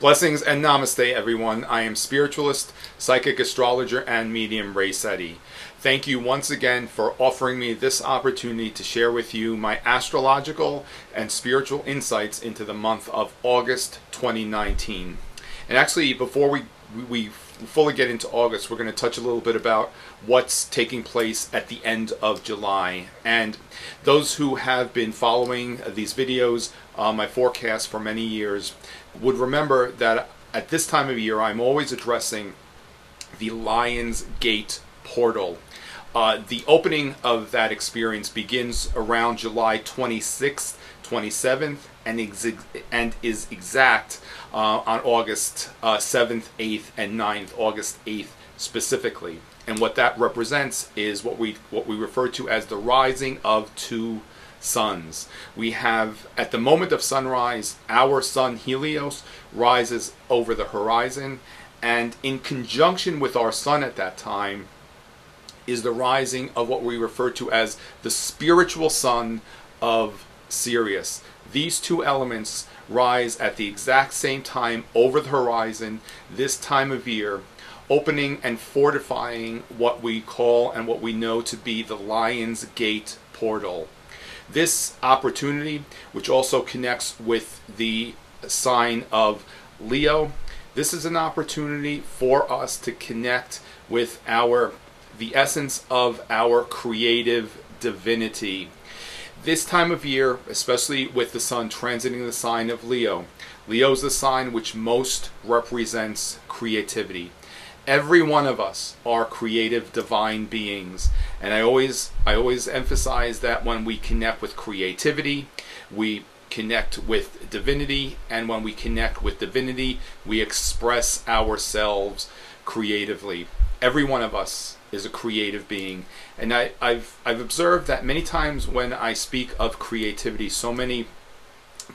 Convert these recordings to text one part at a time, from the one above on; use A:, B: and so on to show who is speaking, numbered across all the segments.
A: Blessings and namaste, everyone. I am spiritualist, psychic astrologer, and medium Ray Seti. Thank you once again for offering me this opportunity to share with you my astrological and spiritual insights into the month of August 2019. And actually, before we fully get into August, we're going to touch a little bit about what's taking place at the end of July. And those who have been following these videos, my forecast for many years, would remember that at this time of year I'm always addressing the Lion's Gate portal. The opening of that experience begins around July 26th, 27th, and is exact on August 7th, 8th, and 9th, August 8th specifically. And what that represents is what we refer to as the rising of two suns. We have, at the moment of sunrise, our sun Helios rises over the horizon, and in conjunction with our sun at that time is the rising of what we refer to as the spiritual sun of Sirius. These two elements rise at the exact same time over the horizon this time of year, opening and fortifying what we call and what we know to be the Lion's Gate portal. This opportunity, which also connects with the sign of Leo, this is an opportunity for us to connect with the essence of our creative divinity. This time of year, especially with the sun transiting the sign of Leo, Leo is the sign which most represents creativity. Every one of us are creative divine beings, and I always emphasize that when we connect with creativity, we connect with divinity, and when we connect with divinity, we express ourselves creatively. Every one of us is a creative being, and I've observed that many times when I speak of creativity, so many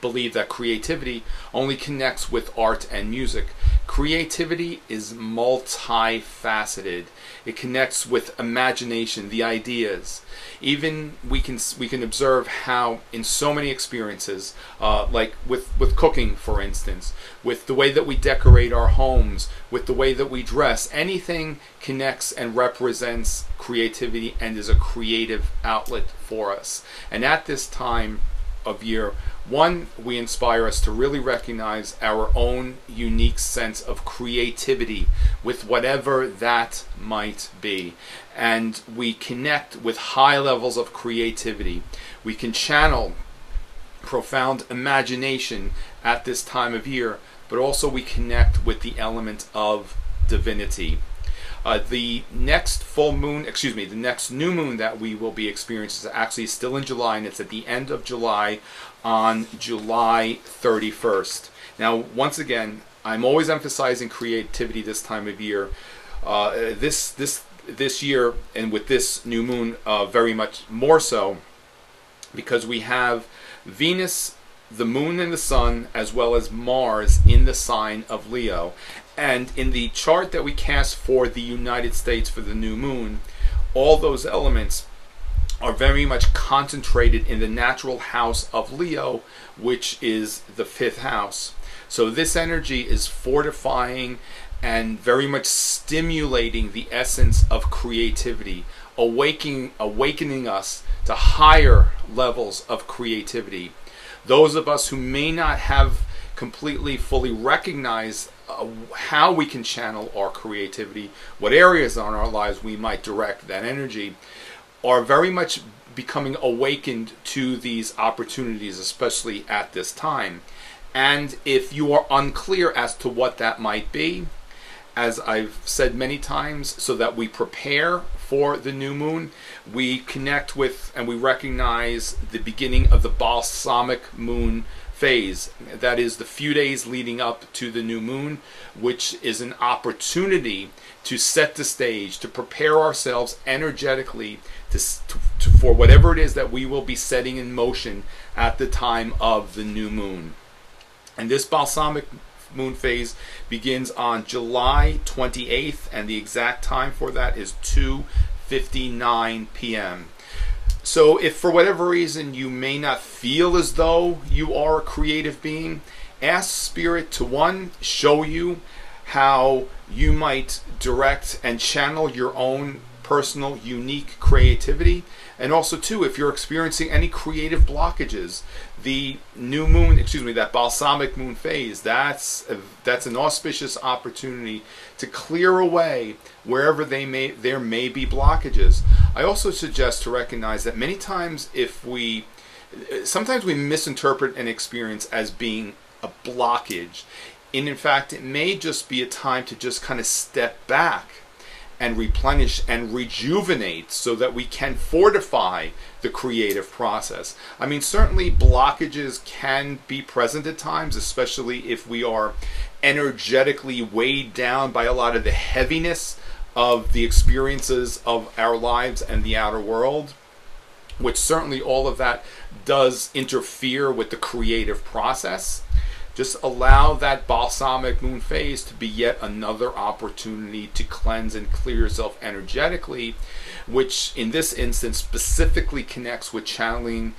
A: believe that creativity only connects with art and music. Creativity is multifaceted. It connects with imagination, the ideas. Even we can observe how in so many experiences, like with cooking, for instance, with the way that we decorate our homes, with the way that we dress, anything connects and represents creativity and is a creative outlet for us. And at this time of year, one, we inspire us to really recognize our own unique sense of creativity with whatever that might be. And we connect with high levels of creativity. We can channel profound imagination at this time of year, but also we connect with the element of divinity. The next the next new moon that we will be experiencing is actually still in July, and it's at the end of July on July 31st. Now, once again, I'm always emphasizing creativity this time of year. This year, and with this new moon, very much more so, because we have Venus, the moon, and the sun, as well as Mars in the sign of Leo. And in the chart that we cast for the United States for the new moon, all those elements are very much concentrated in the natural house of Leo, which is the 5th house. So this energy is fortifying and very much stimulating the essence of creativity, awakening us to higher levels of creativity. Those of us who may not have completely fully recognized how we can channel our creativity, what areas in our lives we might direct that energy, are very much becoming awakened to these opportunities, especially at this time. And if you are unclear as to what that might be, as I've said many times, so that we prepare for the new moon, we connect with and we recognize the beginning of the balsamic moon phase. That is the few days leading up to the new moon, which is an opportunity to set the stage, to prepare ourselves energetically for whatever it is that we will be setting in motion at the time of the new moon. And this balsamic moon phase begins on July 28th, and the exact time for that is 2:59 p.m. So if for whatever reason you may not feel as though you are a creative being, Ask Spirit to, one, show you how you might direct and channel your own personal, unique creativity. And also, two, if you're experiencing any creative blockages, the new moon, that balsamic moon phase, that's an auspicious opportunity to clear away wherever there may be blockages. I also suggest to recognize that many times sometimes we misinterpret an experience as being a blockage. And in fact, it may just be a time to just kind of step back and replenish and rejuvenate so that we can fortify the creative process. I mean, certainly blockages can be present at times, especially if we are energetically weighed down by a lot of the heaviness of the experiences of our lives and the outer world, which certainly all of that does interfere with the creative process. Just allow that balsamic moon phase to be yet another opportunity to cleanse and clear yourself energetically, which in this instance specifically connects with channeling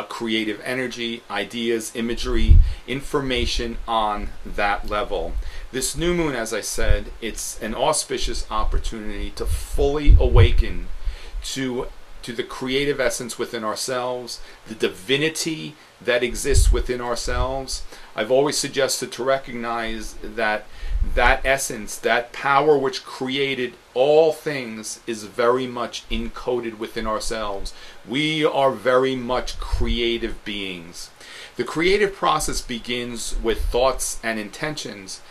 A: creative energy, ideas, imagery, information on that level. This new moon, as I said, it's an auspicious opportunity to fully awaken to the creative essence within ourselves, the divinity that exists within ourselves. I've always suggested to recognize that essence, that power which created all things, is very much encoded within ourselves. We are very much creative beings. The creative process begins with thoughts and intentions,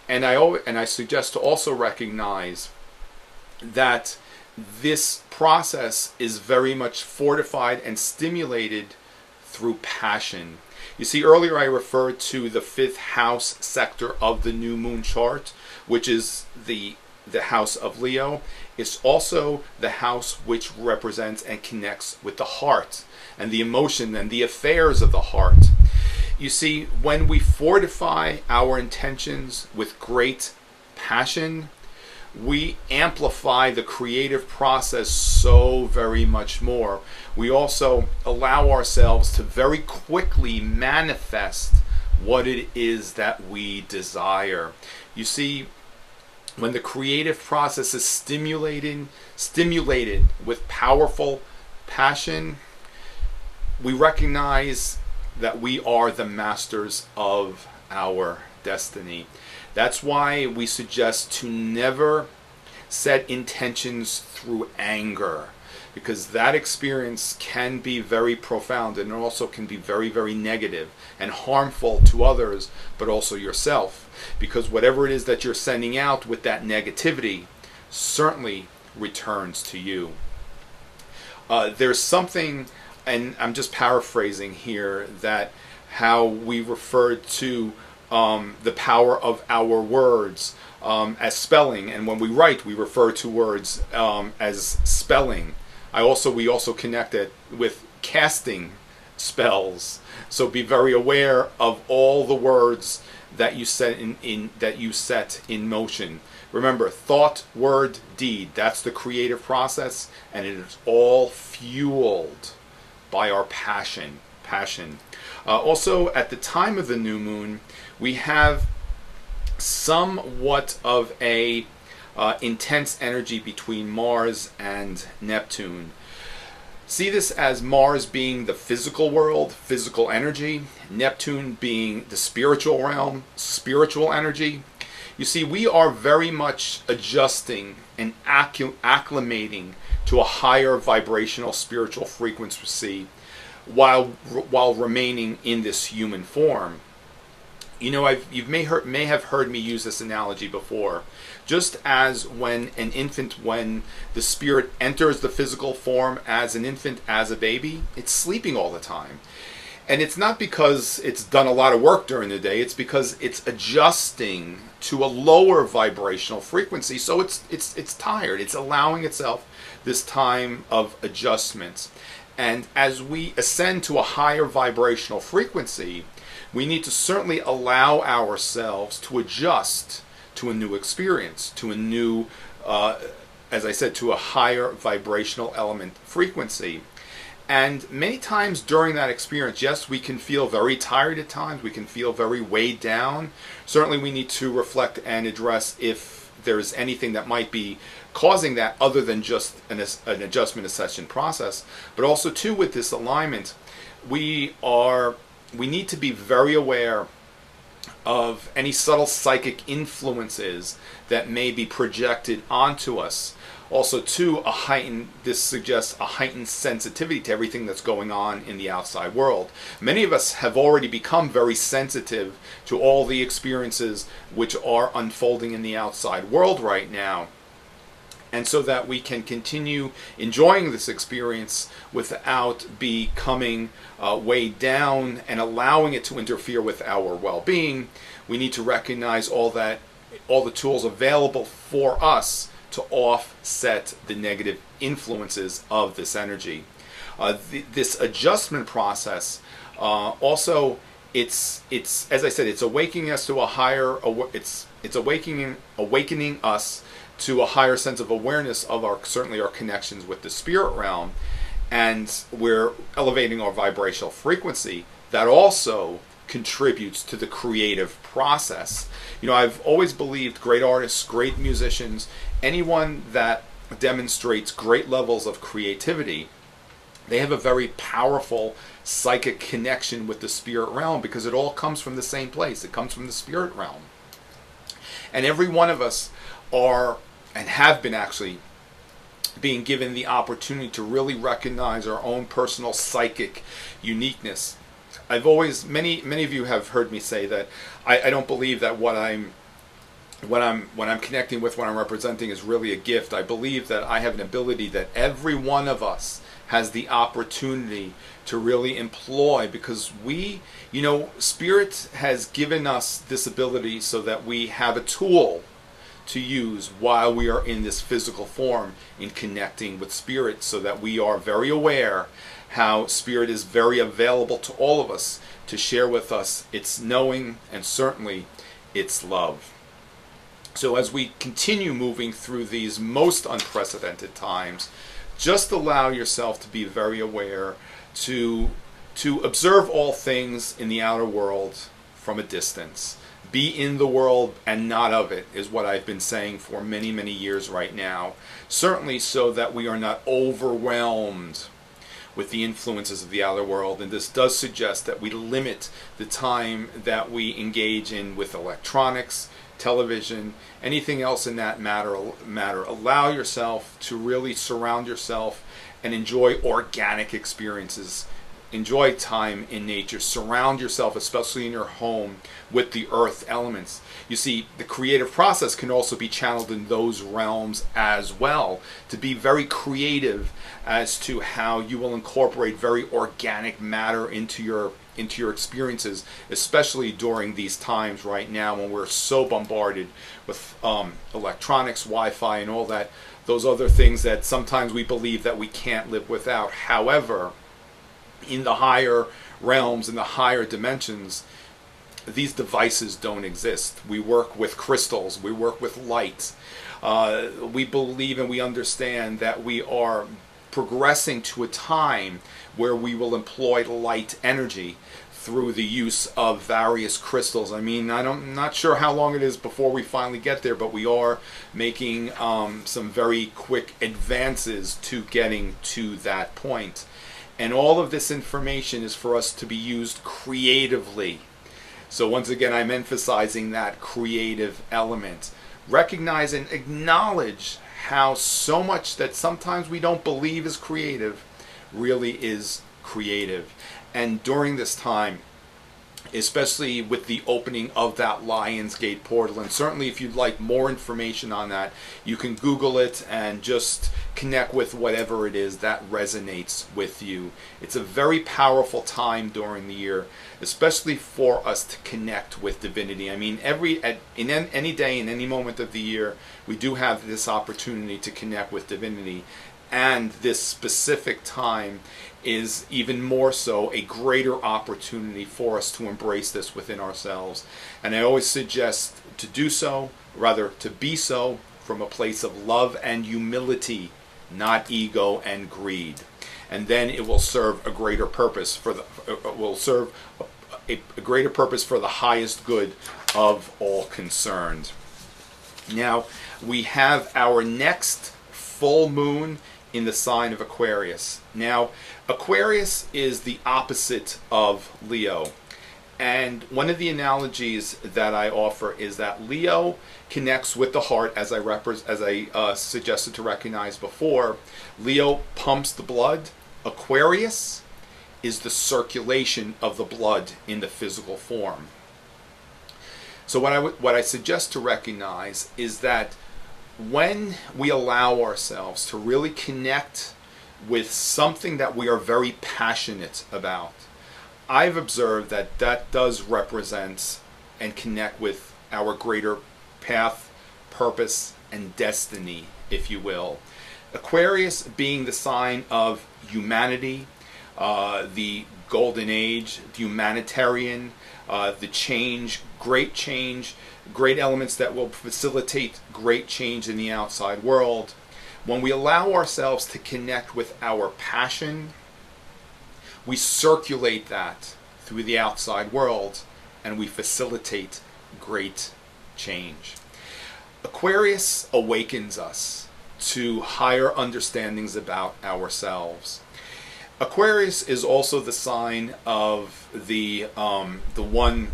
A: and I suggest to also recognize that this process is very much fortified and stimulated through passion. You see, earlier I referred to the 5th house sector of the new moon chart, which is the house of Leo. It's also the house which represents and connects with the heart and the emotion and the affairs of the heart. You see, when we fortify our intentions with great passion, we amplify the creative process so very much more. We also allow ourselves to very quickly manifest what it is that we desire. You see, when the creative process is stimulated with powerful passion, we recognize that we are the masters of our destiny. That's why we suggest to never set intentions through anger, because that experience can be very profound and it also can be very, very negative and harmful to others, but also yourself, because whatever it is that you're sending out with that negativity certainly returns to you. There's something, and I'm just paraphrasing here, that how we referred to the power of our words as spelling, and when we write we refer to words as spelling. We also connect it with casting spells. So be very aware of all the words that you set in motion. Remember, thought, word, deed, that's the creative process, and it is all fueled by our passion. Also, at the time of the new moon, we have somewhat of a intense energy between Mars and Neptune. See this as Mars being the physical world, physical energy, Neptune being the spiritual realm, spiritual energy. You see, we are very much adjusting and acclimating to a higher vibrational spiritual frequency while remaining in this human form. You know, you may have heard me use this analogy before. Just as when the spirit enters the physical form as an infant, as a baby, it's sleeping all the time. And it's not because it's done a lot of work during the day, it's because it's adjusting to a lower vibrational frequency. So it's tired. It's allowing itself this time of adjustments. And as we ascend to a higher vibrational frequency, we need to certainly allow ourselves to adjust to a new experience, to a new, as I said, to a higher vibrational element frequency. And many times during that experience, yes, we can feel very tired at times. We can feel very weighed down. Certainly we need to reflect and address if there's anything that might be causing that other than just an adjustment accession process. But also too, with this alignment, we need to be very aware of any subtle psychic influences that may be projected onto us. Also too, this suggests a heightened sensitivity to everything that's going on in the outside world. Many of us have already become very sensitive to all the experiences which are unfolding in the outside world right now. And so that we can continue enjoying this experience without becoming weighed down and allowing it to interfere with our well-being, we need to recognize all the tools available for us to offset the negative influences of this energy. This adjustment process also, it's as I said, it's awakening us to a higher. It's awakening us to a higher sense of awareness of certainly our connections with the spirit realm, and we're elevating our vibrational frequency. That also contributes to the creative process. I've always believed great artists, great musicians, anyone that demonstrates great levels of creativity, they have a very powerful psychic connection with the spirit realm, because it all comes from the same place. It comes from the spirit realm. And every one of us are, and have been actually, being given the opportunity to really recognize our own personal psychic uniqueness. Many of you have heard me say that I don't believe that what I'm connecting with, what I'm representing, is really a gift. I believe that I have an ability that every one of us has the opportunity to really employ, because Spirit has given us this ability so that we have a tool to use while we are in this physical form in connecting with Spirit, so that we are very aware how Spirit is very available to all of us to share with us its knowing and certainly its love. So as we continue moving through these most unprecedented times, just allow yourself to be very aware to observe all things in the outer world from a distance. Be in the world and not of it, is what I've been saying for many, many years right now. Certainly so that we are not overwhelmed with the influences of the outer world. And this does suggest that we limit the time that we engage in with electronics, television, anything else in that matter. Allow yourself to really surround yourself and enjoy organic experiences. Enjoy time in nature. Surround yourself, especially in your home, with the earth elements. You see, the creative process can also be channeled in those realms as well, to be very creative as to how you will incorporate very organic matter into your experiences, especially during these times right now when we're so bombarded with electronics, Wi-Fi, and all that, those other things that sometimes we believe that we can't live without. However, in the higher realms, in the higher dimensions, these devices don't exist. We work with crystals, we work with light. We believe and we understand that we are progressing to a time where we will employ light energy through the use of various crystals. I'm not sure how long it is before we finally get there, but we are making some very quick advances to getting to that point. And all of this information is for us to be used creatively. So once again, I'm emphasizing that creative element. Recognize and acknowledge how so much that sometimes we don't believe is creative really is creative. And during this time, especially with the opening of that Lionsgate portal, and certainly if you'd like more information on that, you can Google it and just connect with whatever it is that resonates with you. It's a very powerful time during the year, especially for us to connect with divinity. In any day, in any moment of the year, we do have this opportunity to connect with divinity. And this specific time is even more so a greater opportunity for us to embrace this within ourselves. And I always suggest to do so, rather to be so, from a place of love and humility, not ego and greed. and then it will serve a greater purpose for the will serve a greater purpose for the highest good of all concerned. Now, we have our next full moon in the sign of Aquarius. Now, Aquarius is the opposite of Leo. And one of the analogies that I offer is that Leo connects with the heart, as I suggested to recognize before. Leo pumps the blood. Aquarius is the circulation of the blood in the physical form. So what I suggest to recognize is that when we allow ourselves to really connect with something that we are very passionate about, I've observed that that does represent and connect with our greater path, purpose, and destiny, if you will. Aquarius being the sign of humanity, the golden age, the humanitarian, the change, great elements that will facilitate great change in the outside world. When we allow ourselves to connect with our passion, we circulate that through the outside world, and we facilitate great change. Aquarius awakens us to higher understandings about ourselves. Aquarius is also the sign of the one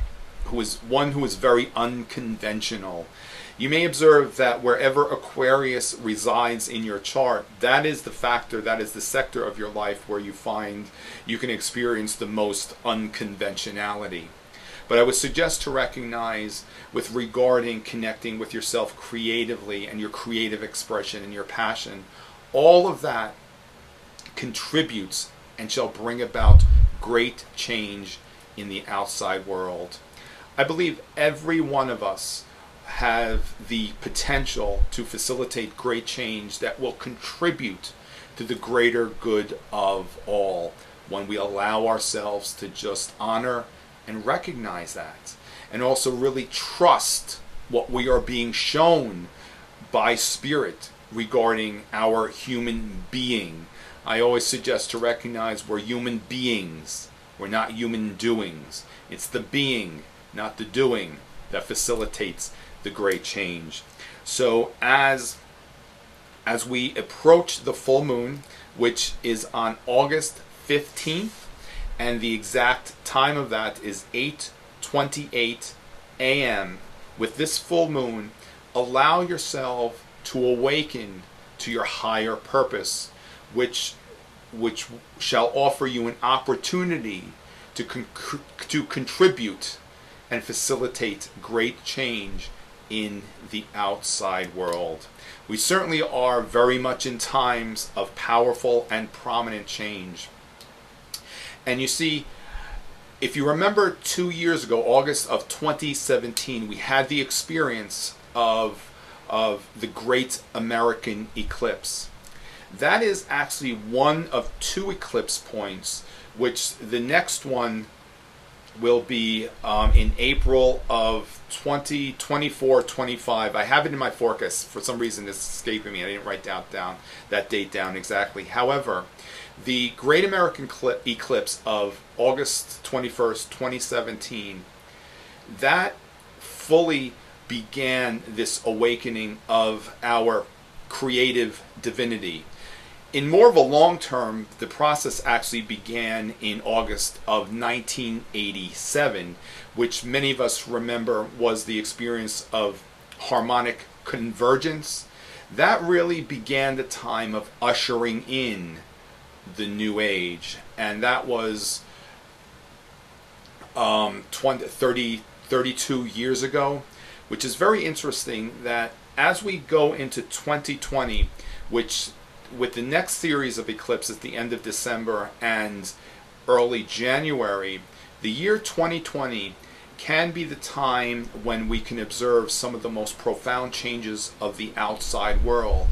A: who is very unconventional. You may observe that wherever Aquarius resides in your chart, that is the factor, that is the sector of your life where you find you can experience the most unconventionality. But I would suggest to recognize, with regarding connecting with yourself creatively and your creative expression and your passion, all of that contributes and shall bring about great change in the outside world. I believe every one of us have the potential to facilitate great change that will contribute to the greater good of all when we allow ourselves to just honor and recognize that, and also really trust what we are being shown by Spirit regarding our human being. I always suggest to recognize we're human beings. We're not human doings. It's the being, not the doing, that facilitates the great change. So as we approach the full moon, which is on August 15th, and the exact time of that is 8:28 a.m., with this full moon, allow yourself to awaken to your higher purpose, which shall offer you an opportunity to contribute and facilitate great change in the outside world. We certainly are very much in times of powerful and prominent change. And you see, if you remember 2 years ago, August of 2017, we had the experience of the Great American Eclipse. That is actually one of 2 eclipse points, which the next one will be in April of 2024-25. I have it in my forecast. For some reason it's escaping me. I didn't write down that date down exactly. However, the Great American Eclipse of August 21st, 2017, that fully began this awakening of our creative divinity. In more of a long term, the process actually began in August of 1987, which many of us remember was the experience of harmonic convergence. That really began the time of ushering in the new age, and that was 32 years ago, which is very interesting that as we go into 2020, which with the next series of eclipses at the end of December and early January, the year 2020 can be the time when we can observe some of the most profound changes of the outside world.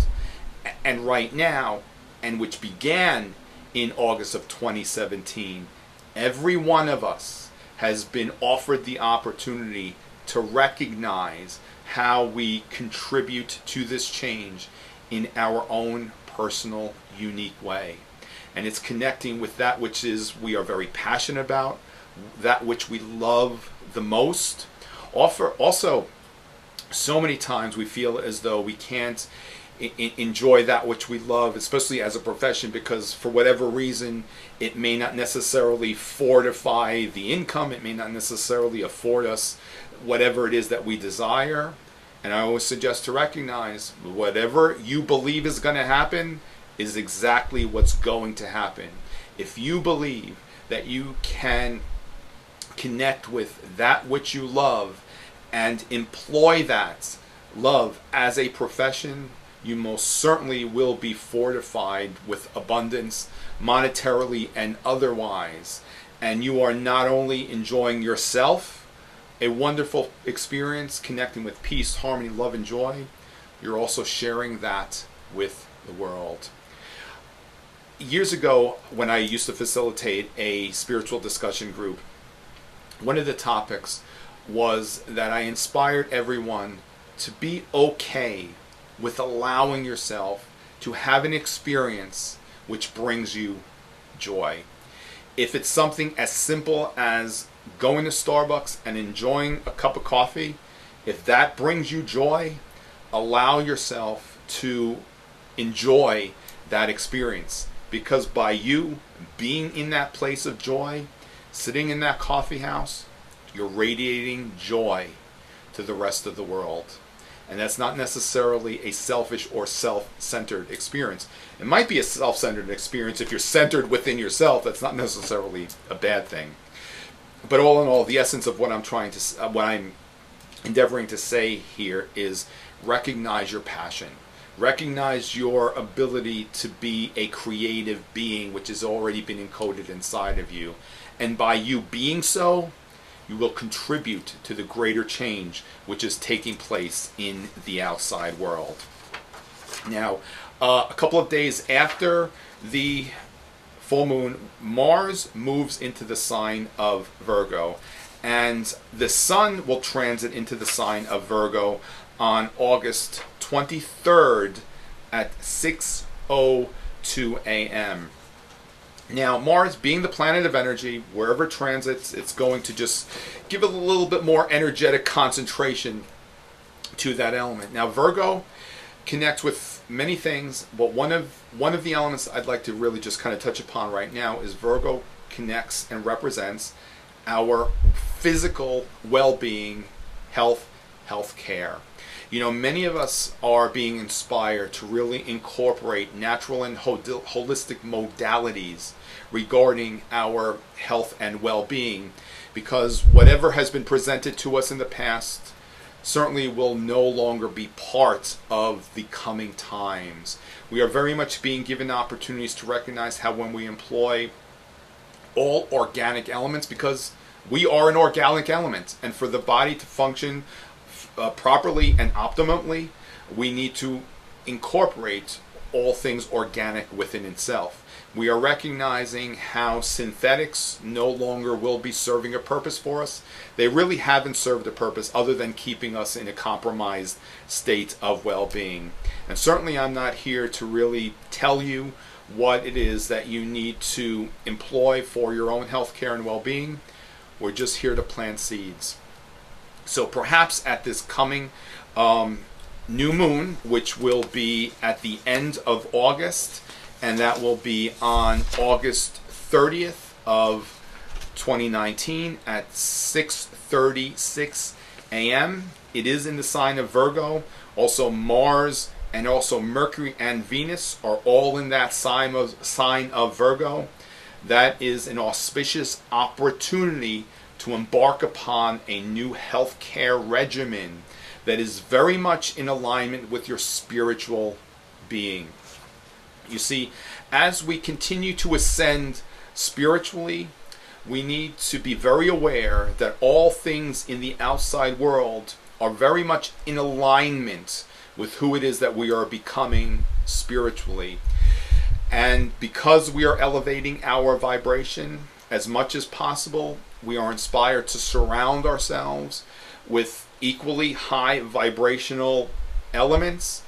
A: And right now, and which began in August of 2017, every one of us has been offered the opportunity to recognize how we contribute to this change in our own personal, unique way. and it's connecting with that which is we are very passionate about, that which we love the most. Also, so many times we feel as though we can't enjoy that which we love, especially as a profession, because for whatever reason it may not necessarily fortify the income, it may not necessarily afford us whatever it is that we desire. And I always suggest to recognize whatever you believe is going to happen is exactly what's going to happen. If you believe that you can connect with that which you love and employ that love as a profession, you most certainly will be fortified with abundance, monetarily and otherwise. And you are not only enjoying yourself, a wonderful experience, connecting with peace, harmony, love, and joy, you're also sharing that with the world. Years ago, when I used to facilitate a spiritual discussion group, one of the topics was that I inspired everyone to be okay with allowing yourself to have an experience which brings you joy. If it's something as simple as going to Starbucks and enjoying a cup of coffee, if that brings you joy, allow yourself to enjoy that experience. Because by you being in that place of joy, sitting in that coffee house, you're radiating joy to the rest of the world. And that's not necessarily a selfish or self-centered experience. It might be a self-centered experience if you're centered within yourself. That's not necessarily a bad thing. But all in all, the essence of what I'm endeavoring to say here is recognize your passion. Recognize your ability to be a creative being, which has already been encoded inside of you. And by you being so, you will contribute to the greater change which is taking place in the outside world. Now, a couple of days after the full moon, Mars moves into the sign of Virgo, and the Sun will transit into the sign of Virgo on August 23rd at 6:02 a.m. Now, Mars, being the planet of energy, wherever it transits, it's going to just give it a little bit more energetic concentration to that element. Now, Virgo connects with many things, but one of the elements I'd like to really just kind of touch upon right now is Virgo connects and represents our physical well-being, health care. You know, many of us are being inspired to really incorporate natural and holistic modalities regarding our health and well-being, because whatever has been presented to us in the past certainly will no longer be part of the coming times. We are very much being given opportunities to recognize how when we employ all organic elements, because we are an organic element, and for the body to function properly and optimally, we need to incorporate all things organic within itself. We are recognizing how synthetics no longer will be serving a purpose for us. They really haven't served a purpose other than keeping us in a compromised state of well-being. And certainly I'm not here to really tell you what it is that you need to employ for your own health care and well-being. We're just here to plant seeds. So perhaps at this coming new moon, which will be at the end of August, and that will be on August 30th of 2019 at 6:36 a.m. It is in the sign of Virgo. Also Mars and also Mercury and Venus are all in that sign of Virgo. That is an auspicious opportunity to embark upon a new healthcare regimen that is very much in alignment with your spiritual being. You see, as we continue to ascend spiritually, we need to be very aware that all things in the outside world are very much in alignment with who it is that we are becoming spiritually. And because we are elevating our vibration as much as possible, we are inspired to surround ourselves with equally high vibrational elements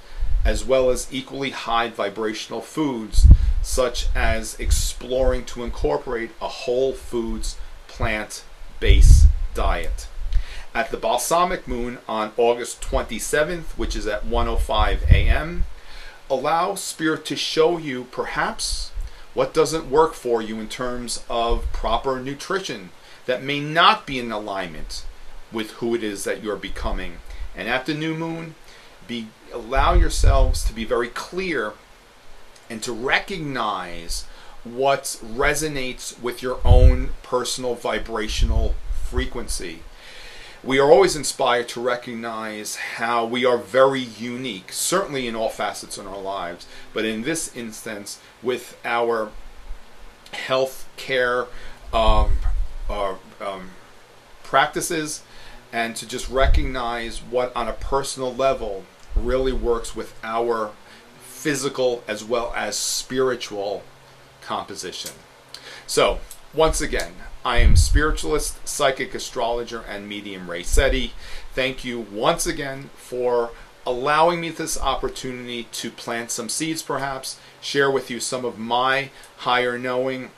A: as well as equally high vibrational foods, such as exploring to incorporate a whole foods plant-based diet. At the balsamic moon on August 27th, which is at 1:05 a.m., allow Spirit to show you perhaps what doesn't work for you in terms of proper nutrition that may not be in alignment with who it is that you're becoming. And at the new moon, allow yourselves to be very clear and to recognize what resonates with your own personal vibrational frequency. We are always inspired to recognize how we are very unique, certainly in all facets in our lives, but in this instance, with our health care practices, and to just recognize what on a personal level really works with our physical as well as spiritual composition. So, once again, I am Spiritualist, Psychic Astrologer, and Medium Ray Seti. Thank you once again for allowing me this opportunity to plant some seeds, perhaps, share with you some of my higher knowing,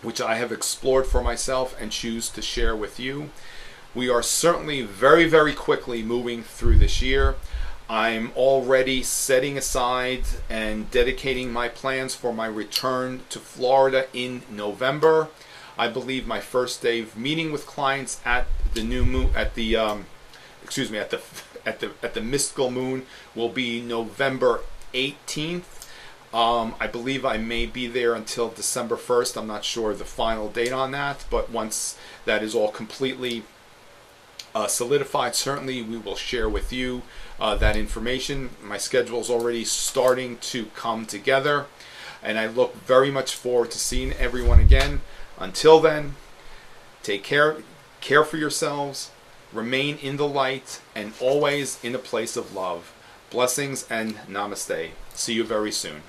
A: which I have explored for myself and choose to share with you. We are certainly very, very quickly moving through this year. I'm already setting aside and dedicating my plans for my return to Florida in November. I believe my first day of meeting with clients at the new moon, at the mystical moon, will be November 18th. I believe I may be there until December 1st. I'm not sure the final date on that, but once that is all completely solidified, certainly we will share with you that information. My schedule is already starting to come together, and I look very much forward to seeing everyone again. Until then, take care for yourselves, remain in the light, and always in a place of love. Blessings and namaste. See you very soon.